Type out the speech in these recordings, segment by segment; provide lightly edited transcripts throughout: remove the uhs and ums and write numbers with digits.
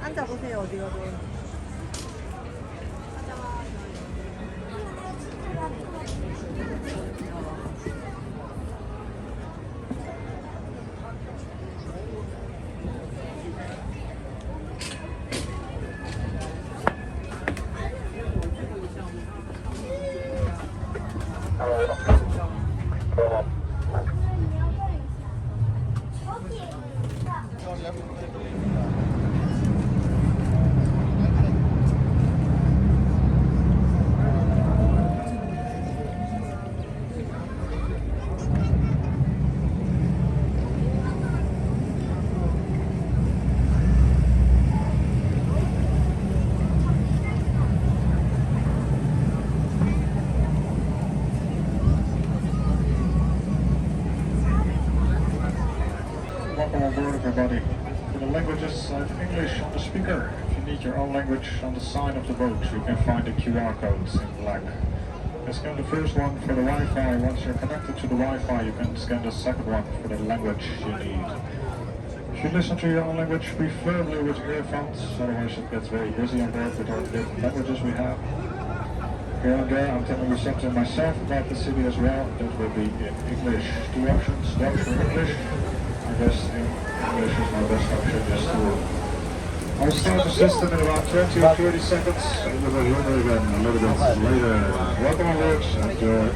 앉아보세요, 어디 가든. Welcome on board, everybody. For the languages, English on the speaker. If you need your own language, on the side of the boat you can find the QR codes in black. Scan the first one for the Wi-Fi. Once you're connected to the Wi-Fi, you can scan the second one for the language you need. If you listen to your own language, preferably with earphones, otherwise it gets very busy on board with all the different languages we have. Here and there, I'm telling you something myself about the city as well. That will be in English. Two options, Dutch or English. I guess English is my best option just to... I'll start the system in about 20 or 30 seconds. A little bit later than a little bit later. Welcome on board. Enjoy.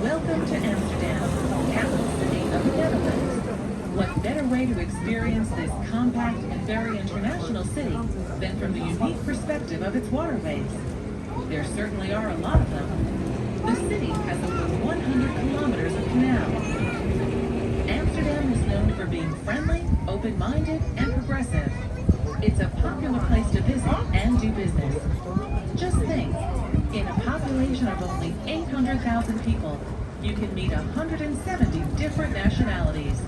Welcome to Amsterdam, capital city of the Netherlands. What better way to experience this compact and very international city than from the unique perspective of its waterways? There certainly are a lot of them. The city has over 100 kilometers of canal. Amsterdam is known for being friendly, open-minded, and progressive. It's a popular place to visit and do business. Just think, in a population of only 800,000 people, you can meet 170 different nationalities.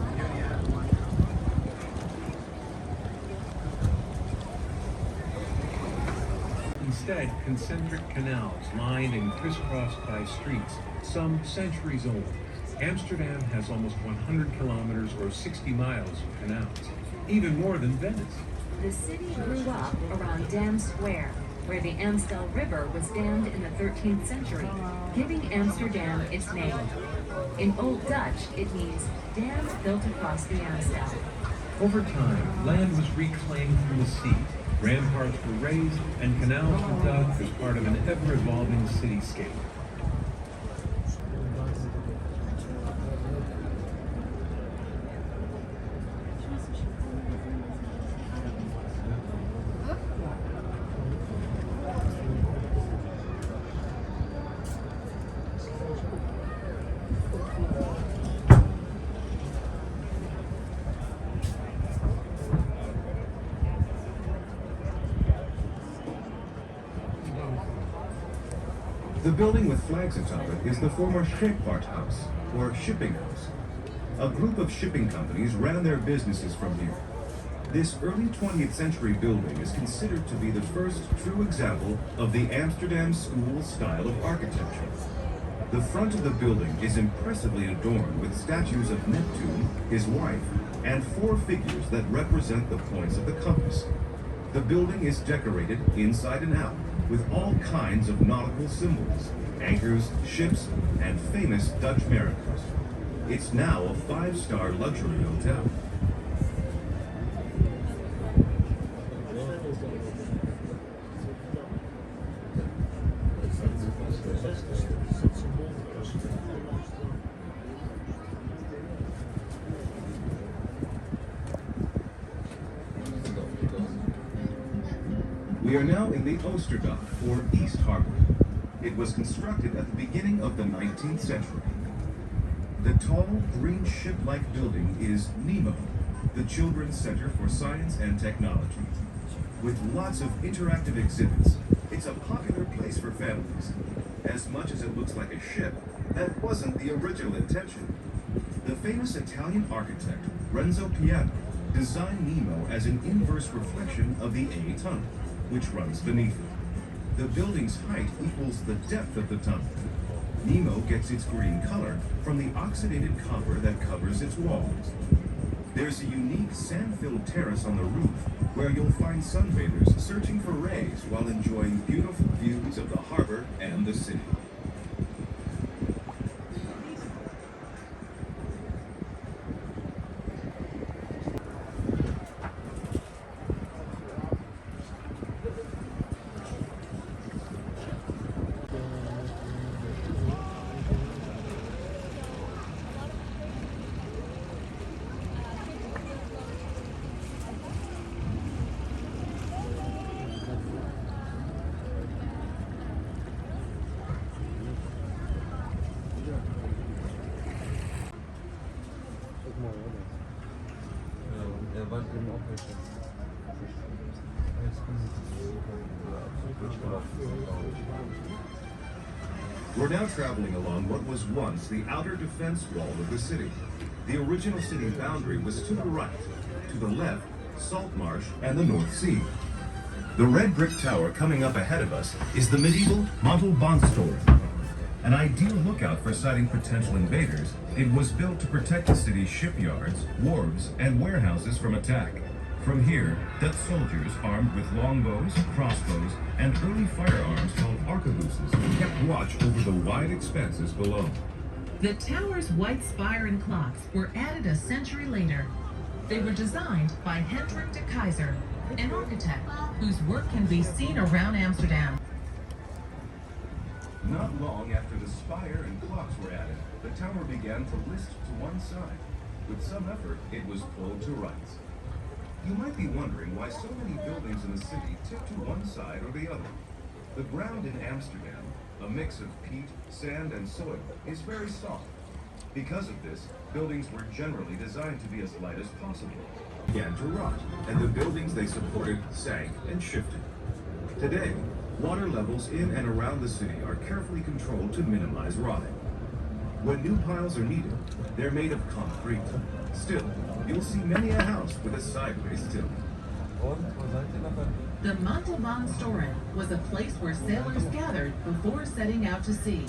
Instead, concentric canals lined and crisscrossed by streets, some centuries old. Amsterdam has almost 100 kilometers or 60 miles of canals, even more than Venice. The city grew up around Dam Square, where the Amstel River was dammed in the 13th century, giving Amsterdam its name. In Old Dutch, it means dam built across the Amstel. Over time, land was reclaimed from the sea, ramparts were raised, and canals were dug as part of an ever-evolving cityscape. The building with flags atop it is the former Scheepvaart House, or shipping house. A group of shipping companies ran their businesses from here. This early 20th century building is considered to be the first true example of the Amsterdam School style of architecture. The front of the building is impressively adorned with statues of Neptune, his wife, and 4 figures that represent the points of the compass. The building is decorated inside and out with all kinds of nautical symbols, anchors, ships, and famous Dutch mariners. It's now a 5-star luxury hotel. We are now in the Oosterdock, or East Harbor. It was constructed at the beginning of the 19th century. The tall, green ship-like building is Nemo, the Children's Center for Science and Technology. With lots of interactive exhibits, it's a popular place for families. As much as it looks like a ship, that wasn't the original intention. The famous Italian architect, Renzo Piano, designed Nemo as an inverse reflection of the A tunnel, which runs beneath it. The building's height equals the depth of the tunnel. Nemo gets its green color from the oxidated copper that covers its walls. There's a unique sand-filled terrace on the roof where you'll find sunbathers searching for rays while enjoying beautiful views of the harbor and the city. We're now traveling along what was once the outer defense wall of the city. The original city boundary was to the right, to the left, salt marsh and the North Sea. The red brick tower coming up ahead of us is the medieval Montalbaantoren. An ideal lookout for sighting potential invaders, it was built to protect the city's shipyards, wharves, and warehouses from attack. From here, Dutch soldiers armed with longbows, crossbows, and early firearms called arquebuses kept watch over the wide expanses below. The tower's white spire and clocks were added a century later. They were designed by Hendrik de Keyser, an architect whose work can be seen around Amsterdam. Not long after the spire and clocks were added, the tower began to list to one side. With some effort, it was pulled to rights. You might be wondering why so many buildings in the city tip to one side or the other. The ground in Amsterdam, a mix of peat, sand, and soil, is very soft. Because of this, buildings were generally designed to be as light as possible. Began to rot, and the buildings they supported sank and shifted. Today, water levels in and around the city are carefully controlled to minimize rotting. When new piles are needed, they're made of concrete. Still, you'll see many a house with a sideways tilt. The Montalbaantoren was a place where sailors gathered before setting out to sea.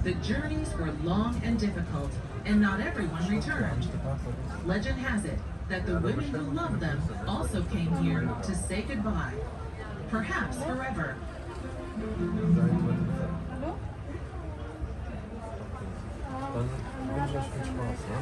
The journeys were long and difficult, and not everyone returned. Legend has it that the women who loved them also came here to say goodbye, perhaps forever. Dann wünsche ich euch viel Spaß. Ne?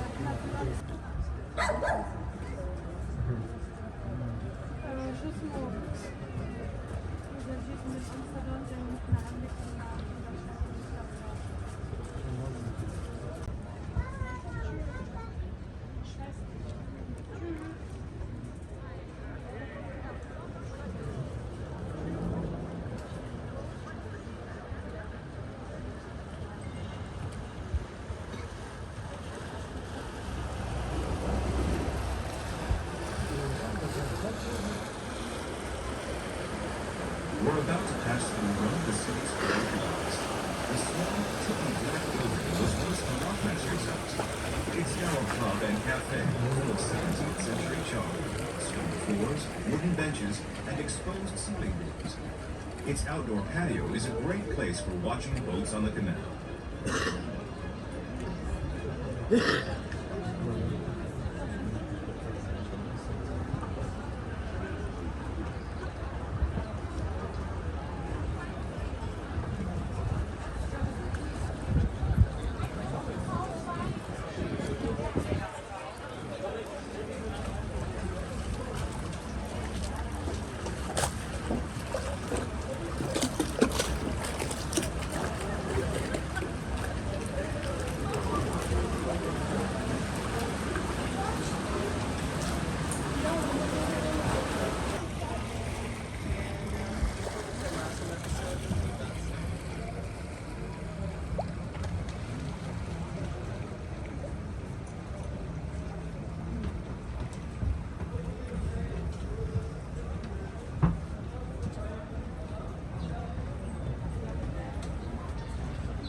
We're about to pass through one of the city's old blocks. The small, tippy black building was once the lockmaster's house. It's now a pub and cafe full of 17th century charm. Stone floors, wooden benches, and exposed ceiling boards. Its outdoor patio is a great place for watching boats on the canal.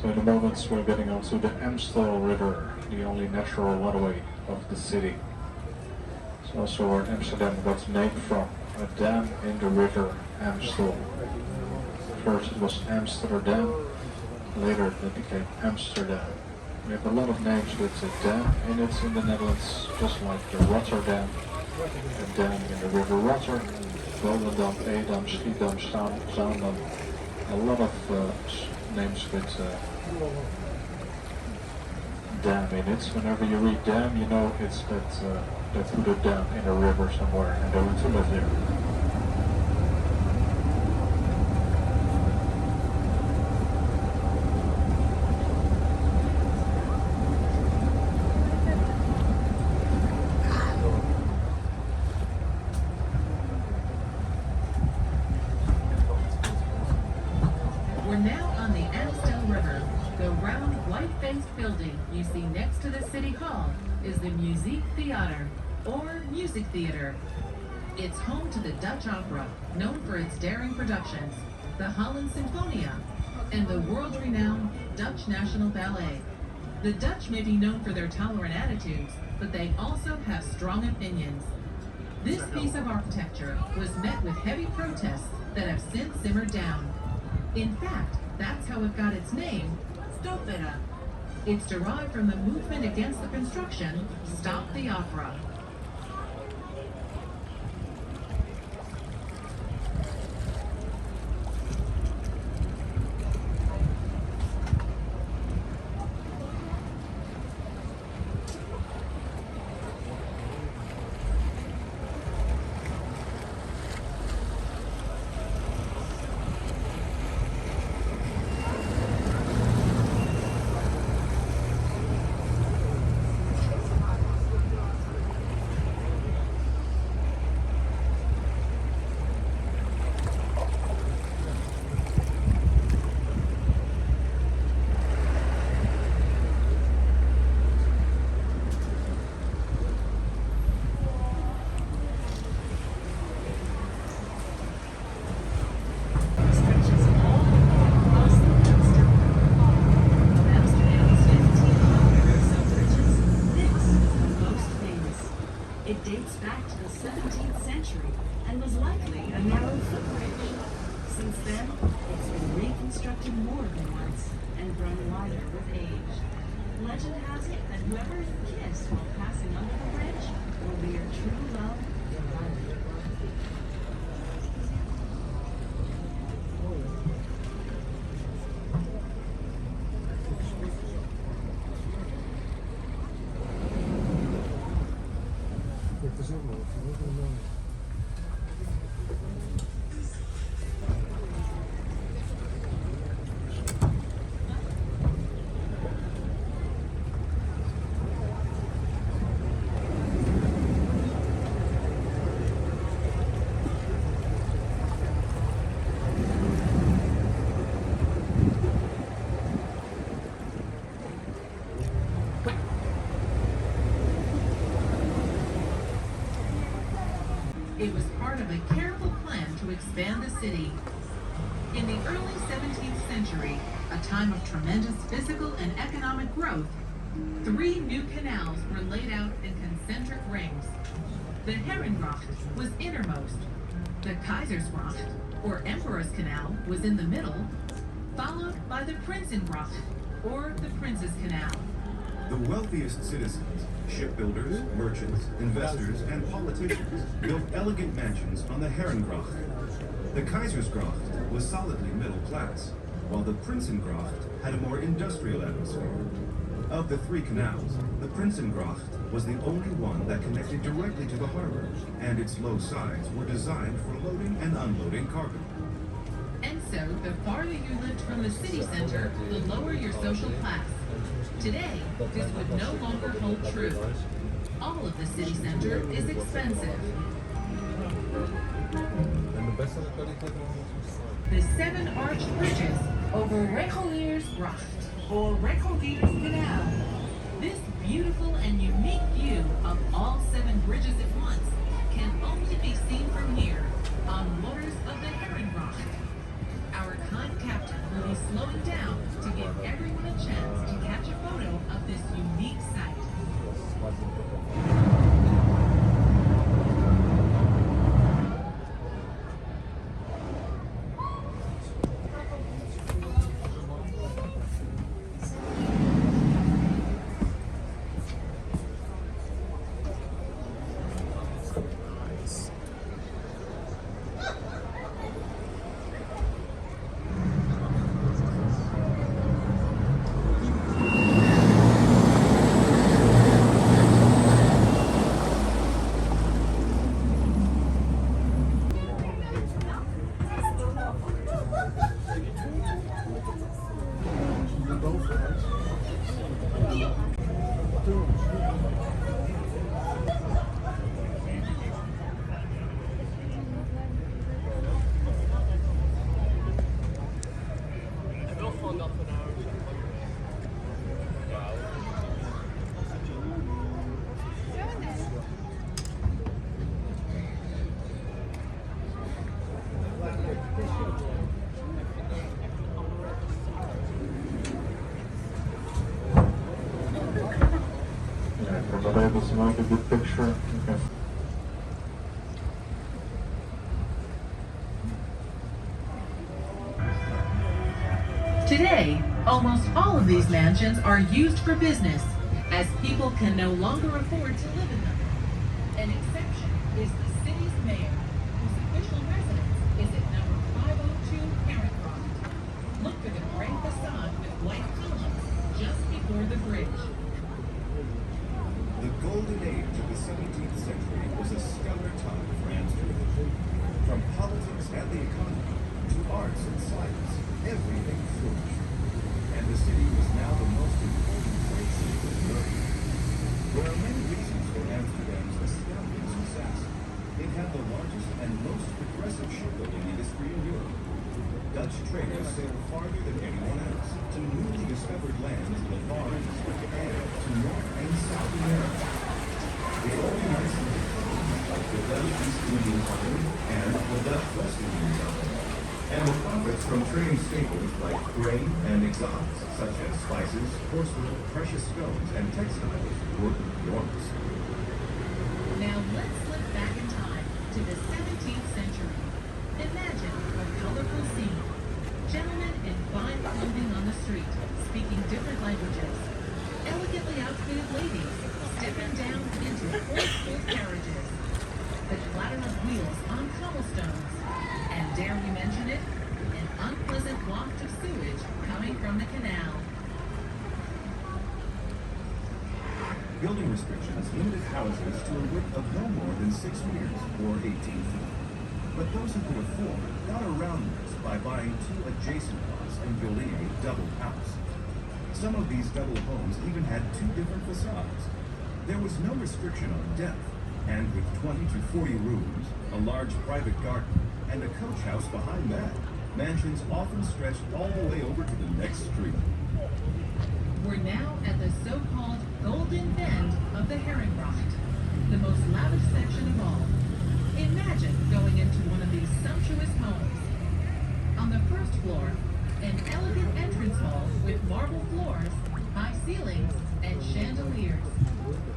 So in a moment we're getting onto the Amstel River, the only natural waterway of the city. It's also where Amsterdam got its name from, a dam in the river Amstel. First it was Amsterdam, later it became Amsterdam. We have a lot of names with a dam in it in the Netherlands, just like the Rotterdam, a dam in the river Rotter, Volendam, Edam, Schiedam, Zaandam. A lot of names with dam in it. Whenever you read dam, you know it's that put a dam in a river somewhere and they want to live there. We're now on the Amstel River. The round, white-faced building you see next to the City Hall is the Muziek Theater, or Music Theater. It's home to the Dutch Opera, known for its daring productions, the Holland Sinfonia, and the world-renowned Dutch National Ballet. The Dutch may be known for their tolerant attitudes, but they also have strong opinions. This piece of architecture was met with heavy protests that have since simmered down. In fact, that's how it got its name, Stopera. It's derived from the movement against the construction, Stop the Opera. It dates back to the 17th century and was likely a narrow footbridge. Since then, it's been reconstructed more than once and grown wider with age. Legend has it that whoever you kiss while passing under the bridge will be your true love for life. It was part of a careful plan to expand the city. In the early 17th century, a time of tremendous physical and economic growth, 3 new canals were laid out in concentric rings. The Herengracht was innermost. The Keizersgracht, or Emperor's Canal, was in the middle, followed by the Prinsengracht, or the Prince's Canal. The wealthiest citizens, shipbuilders, merchants, investors, and politicians built elegant mansions on the Herengracht. The Keizersgracht was solidly middle class, while the Prinsengracht had a more industrial atmosphere. Of the 3 canals, the Prinsengracht was the only one that connected directly to the harbor, and its low sides were designed for loading and unloading cargo. And so, the farther you lived from the city center, the lower your social class. Today, this would no longer hold true. All of the city center is expensive. The 7 arched bridges over Reguliersgracht, or Reguliers Canal. This beautiful and unique view of all 7 bridges at once can only be seen from here, on waters of the Herengracht. Our kind captain will be slowing down to give everyone Yeah, if you're not able to make a good picture, you can. Today, almost all of these mansions are used for business, as people can no longer afford to live in them. An exception is the city's mayor, whose official residence is at number 502 Herringbrocht. Look for the gray facade with white columns just before the bridge. The golden age of the 17th century was a stellar time for Amsterdam. From politics and the economy to arts and science, everything flourished. And the city was now the most important trade city in Europe. There are many reasons for Amsterdam's astounding success. It had the largest and most progressive shipbuilding industry in Europe. Dutch traders sailed farther than anyone else to newly discovered lands in the Far East and to North and South America. It organized the Dutch East Indian Company and the Dutch West Indian Company. And the profits from trading staples like grain and exotics such as spices, porcelain, precious stones, and textiles were enormous. Now let's slip back in time to the 17th century. Imagine a colorful scene. Gentlemen in fine clothing on the street, speaking different languages. Elegantly outfitted ladies stepping down into horse-pulled carriages. The clatter of wheels on cobblestones. And dare we mention it? An unpleasant waft of sewage coming from the canal. Building restrictions limited houses to a width of no more than 6 meters or 18 feet. But those who could afford got around this by buying 2 adjacent lots and building a double house. Some of these double homes even had 2 different facades. There was no restriction on depth, and with 20 to 40 rooms, a large private garden, and a coach house behind that, mansions often stretched all the way over to the next street. We're now at the so-called Golden Bend of the Herringbrocht, the most lavish section of all. Imagine going into one of these sumptuous homes. On the first floor, an elegant entrance hall with marble floors, high ceilings, and chandeliers.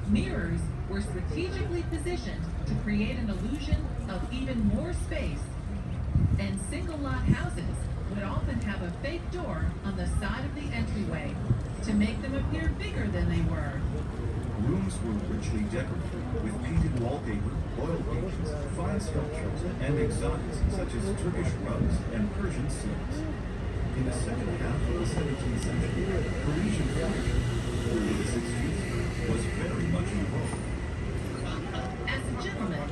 Mirrors were strategically positioned to create an illusion of even more space. And single-lot houses would often have a fake door on the side of the entryway to make them appear bigger than they were. Rooms were richly decorated with painted wallpaper, oil paintings, fine sculptures, and exotics such as Turkish rugs and Persian silks. In the second half of the 17th century, Parisian furniture, early the 60s, was very much in vogue. As a gentleman,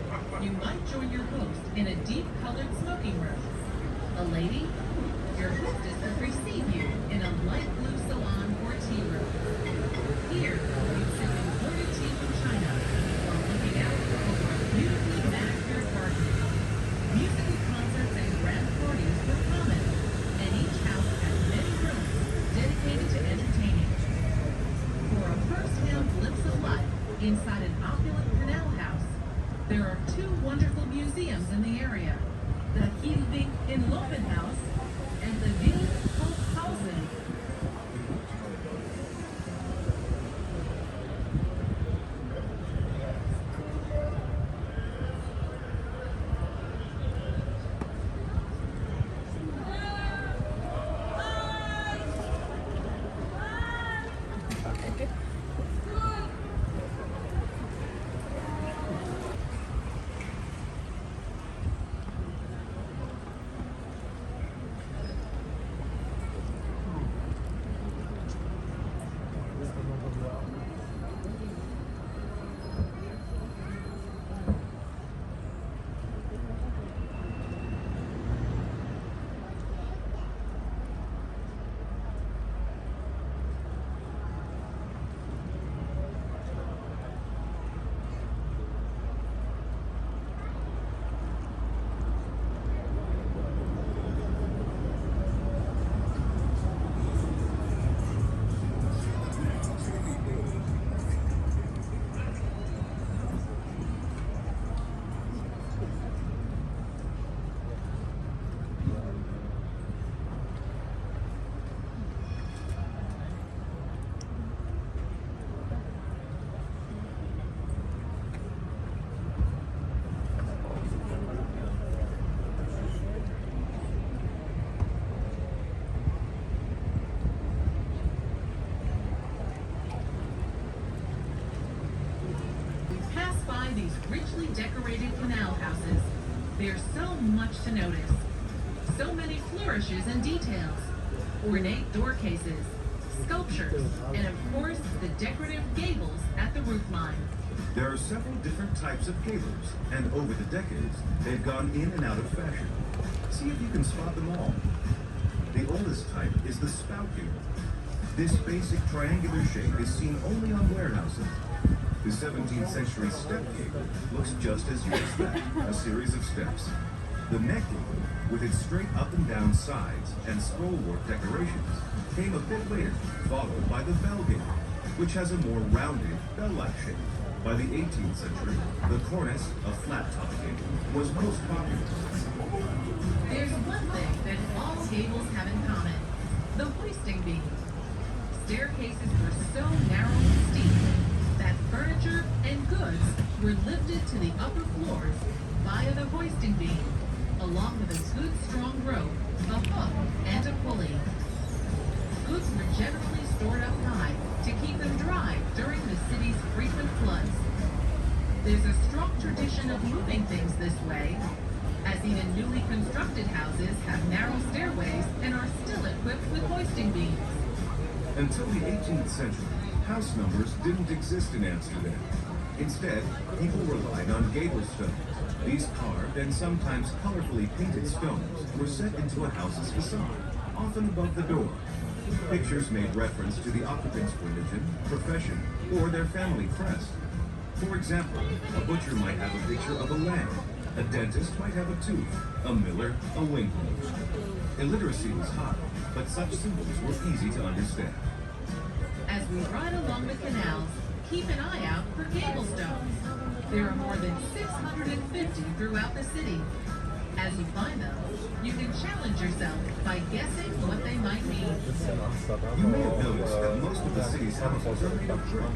you might join your host in a deep-colored smoking room. A lady, your hostess will receive you in a light blue salon or tea room. Here, you sip imported tea from China while looking out over a beautifully manicured garden. Musical concerts and grand parties were common, and each house had many rooms dedicated to entertaining. For a first-hand glimpse of life inside an opulent canal house, there are 2 wonderful museums in the area, the Hilvik in Lopenhaus and the Wilhelmshausen. There's so much to notice. So many flourishes and details. Ornate door cases, sculptures, and of course the decorative gables at the roofline. There are several different types of gables, and over the decades, they've gone in and out of fashion. See if you can spot them all. The oldest type is the spout gable. This basic triangular shape is seen only on warehouses. The 17th century step gable looks just as you expect, a series of steps. The neck gable, with its straight up and down sides and scrollwork decorations, came a bit later, followed by the bell gable, which has a more rounded, bell-like shape. By the 18th century, the cornice, a flat-top gable, was most popular. There's one thing that all gables have in common: the hoisting beam. Staircases were so narrow and steep that furniture and goods were lifted to the upper floors via the hoisting beam, along with a good strong rope, a hook, and a pulley. Goods were generally stored up high to keep them dry during the city's frequent floods. There's a strong tradition of moving things this way, as even newly constructed houses have narrow stairways and are still equipped with hoisting beams. Until the 18th century, house numbers didn't exist in Amsterdam. Instead, people relied on gable stones. These carved and sometimes colorfully painted stones were set into a house's facade, often above the door. Pictures made reference to the occupant's religion, profession, or their family crest. For example, a butcher might have a picture of a lamb, a dentist might have a tooth, a miller a windmill. Illiteracy was high, but such symbols were easy to understand. As we ride along the canals, keep an eye out for gable stones. There are more than 650 throughout the city. As you find them, you can challenge yourself by guessing what they might mean. You may have noticed that most of the city's houses are made of brick.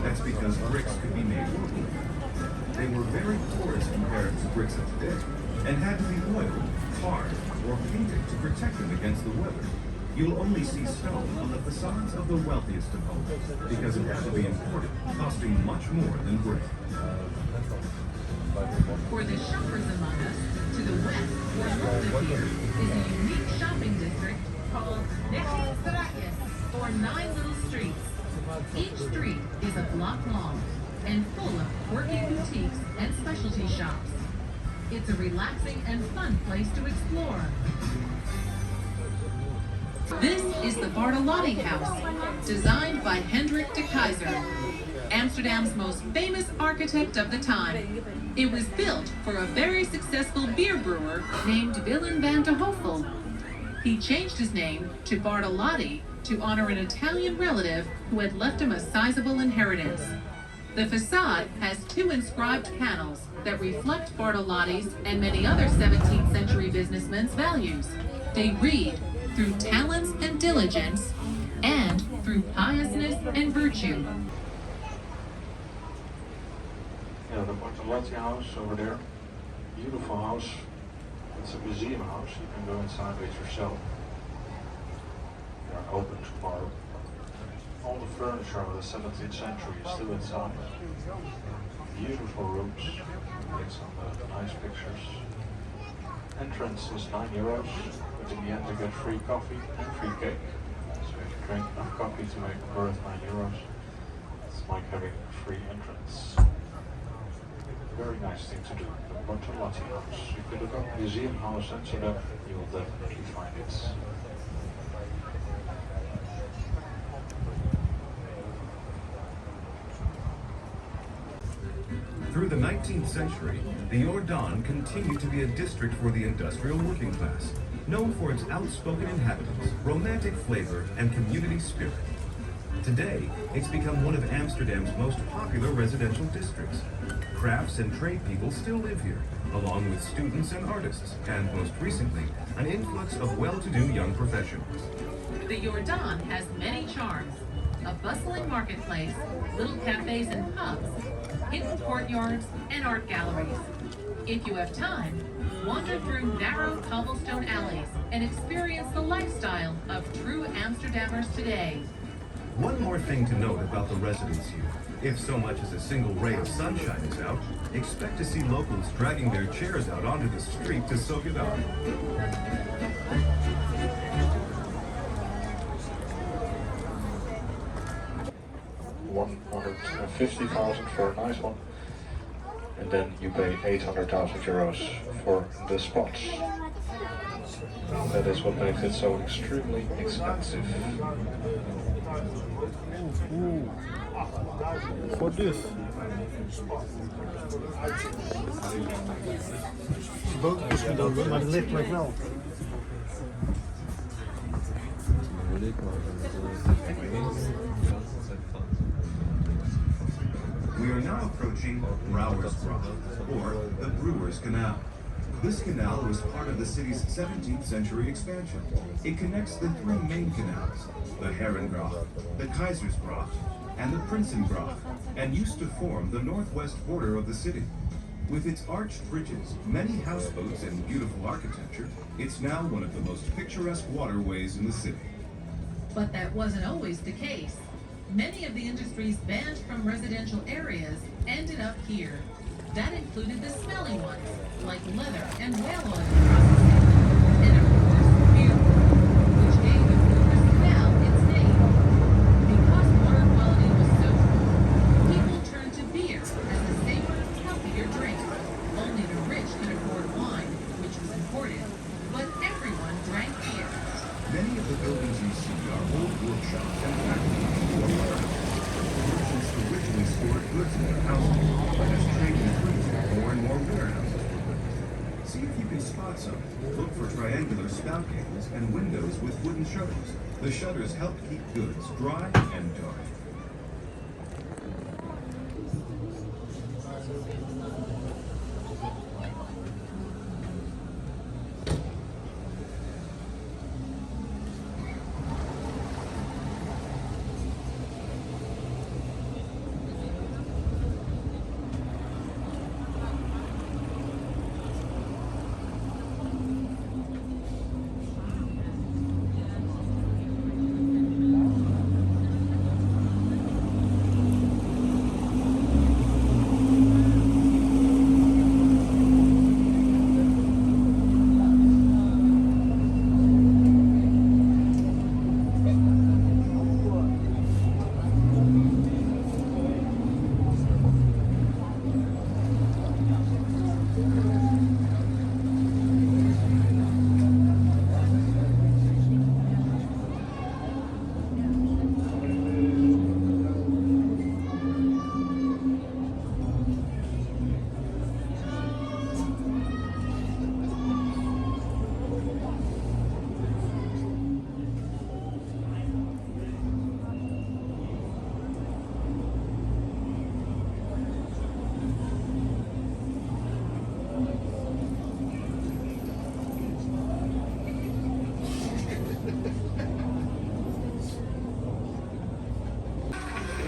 That's because bricks could be made locally. They were very porous compared to bricks of today, and had to be oiled, carved, or painted to protect them against the weather. You'll only see stone on the facades of the wealthiest of homes, because it had to be imported, costing much more than brick. For the shoppers among us, to the west or north of here is a unique shopping district called Nemo, or 9 Little Streets. Each street is a block long and full of quirky boutiques and specialty shops. It's a relaxing and fun place to explore. This is the Bartolotti House, designed by Hendrik de Keyser, Amsterdam's most famous architect of the time. It was built for a very successful beer brewer named Willem van de Hoffel. He changed his name to Bartolotti to honor an Italian relative who had left him a sizable inheritance. The facade has 2 inscribed panels that reflect Bartolotti's and many other 17th century businessmen's values. They read, "Through talents and diligence, and through piousness and virtue." Yeah, the Bartolotti house over there. Beautiful house. It's a museum house. You can go inside it yourself. They are open tomorrow. All the furniture of the 17th century is still inside. Beautiful rooms. With some nice pictures. Entrance is €9, but in the end you get free coffee and free cake. So if you drink enough coffee to make it worth €9, it's like having a free entrance. Very nice thing to do, the Bartolotti house. If you look up Museum House Amsterdam, you will definitely find it. Through the 19th century, the Jordaan continued to be a district for the industrial working class, known for its outspoken inhabitants, romantic flavor, and community spirit. Today, it's become one of Amsterdam's most popular residential districts. Crafts and trade people still live here, along with students and artists, and most recently, an influx of well-to-do young professionals. The Jordaan has many charms: a bustling marketplace, little cafes and pubs, hidden courtyards, and art galleries. If you have time, wander through narrow cobblestone alleys and experience the lifestyle of true Amsterdammers today. One more thing to note about the residents here. If so much as a single ray of sunshine is out, expect to see locals dragging their chairs out onto the street to soak it up. 150,000 for a nice one, and then you pay 800,000 euros for the spots. That is what makes it so extremely expensive. For this. Boot misschien dan, maar het ligt mij wel. We are now approaching Brouwersgracht, or the Brewers Canal. This canal was part of the city's 17th century expansion. It connects the three main canals, the Herengracht, the Keizersgracht, and the Prinsengracht, and used to form the northwest border of the city. With its arched bridges, many houseboats, and beautiful architecture, it's now one of the most picturesque waterways in the city. But that wasn't always the case. Many of the industries banned from residential areas ended up here. That included the smelly ones, like leather and whale oil processing, and of course beer, which gave the Brewers Canal its name. Because water quality was so poor, people turned to beer as a safer, healthier drink. Only the rich could afford wine, which was imported, but everyone drank beer. Many of the buildings you see are old workshops and factories or warehouses. Merchants originally stored goods in their houses, but as trade increased, more and more warehouses were built. See if you can spot some. Look for triangular spout gables and windows with wooden shutters. The shutters help keep goods dry and dark.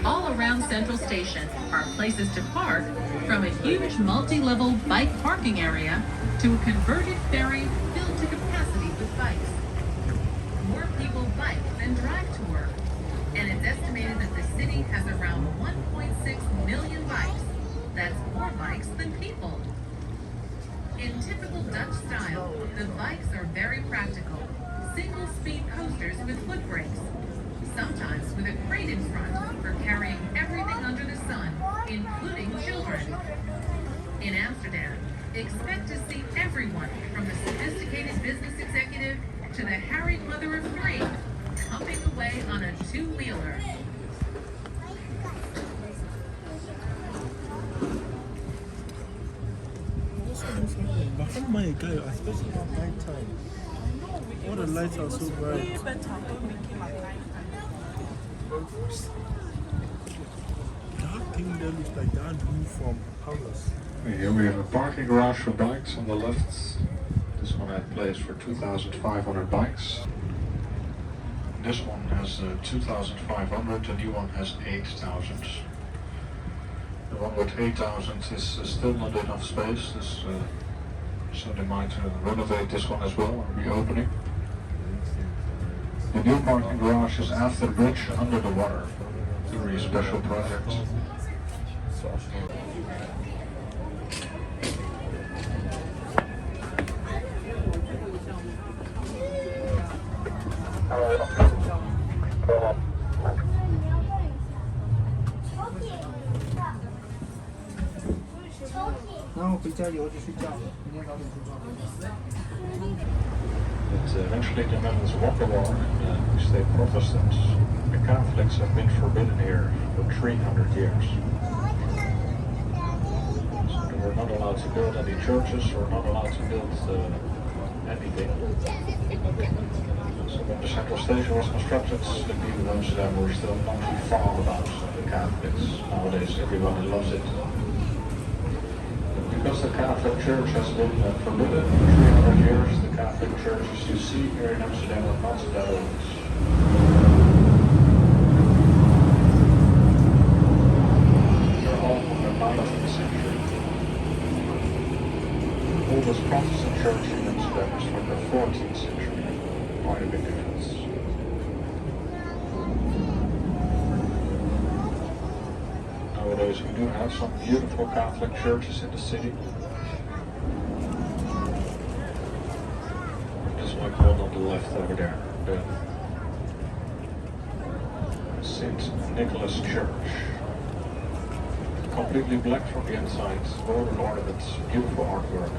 All around Central Station are places to park, from a huge multi-level bike parking area to a converted ferry filled to capacity with bikes. More people bike than drive to work, and it's estimated that the city has around 1.6 million bikes. That's more bikes than people. In typical Dutch style, the bikes are very practical. Single-speed coasters with foot brakes. Sometimes with a crate in front for carrying everything under the sun, including children. In Amsterdam, expect to see everyone from the sophisticated business executive to the harried mother of three, pumping away on a two-wheeler. Oh my god, especially at night time. All the lights are so bright. That thing there looks like that view from Paris. Here we have a parking garage for bikes on the left. This one had place for 2,500 bikes. This one has 2,500, the new one has 8,000. The one with 8,000 is still not enough space, so they might renovate this one as well and reopen it. The new parking garage is after the bridge under the water. It's a really special project. Eventually the Netherlands won the war and we stayed Protestants. The Catholics have been forbidden here for 300 years. So we're not allowed to build any churches, we're not allowed to build anything. So when the central station was constructed, the people of Amsterdam were still not too fond about the Catholics. Nowadays everybody loves it. Because the Catholic Church has been forbidden for 300 years, the Catholic churches you see here in Amsterdam are not that old. They're all from the 19th century. The oldest Protestant church in Amsterdam is from the 14th century. Quite a big difference. Nowadays we do have some beautiful Catholic churches in the city. There's like one on the left over there, the St. Nicholas Church. Completely black from the inside, golden ornaments, beautiful artwork.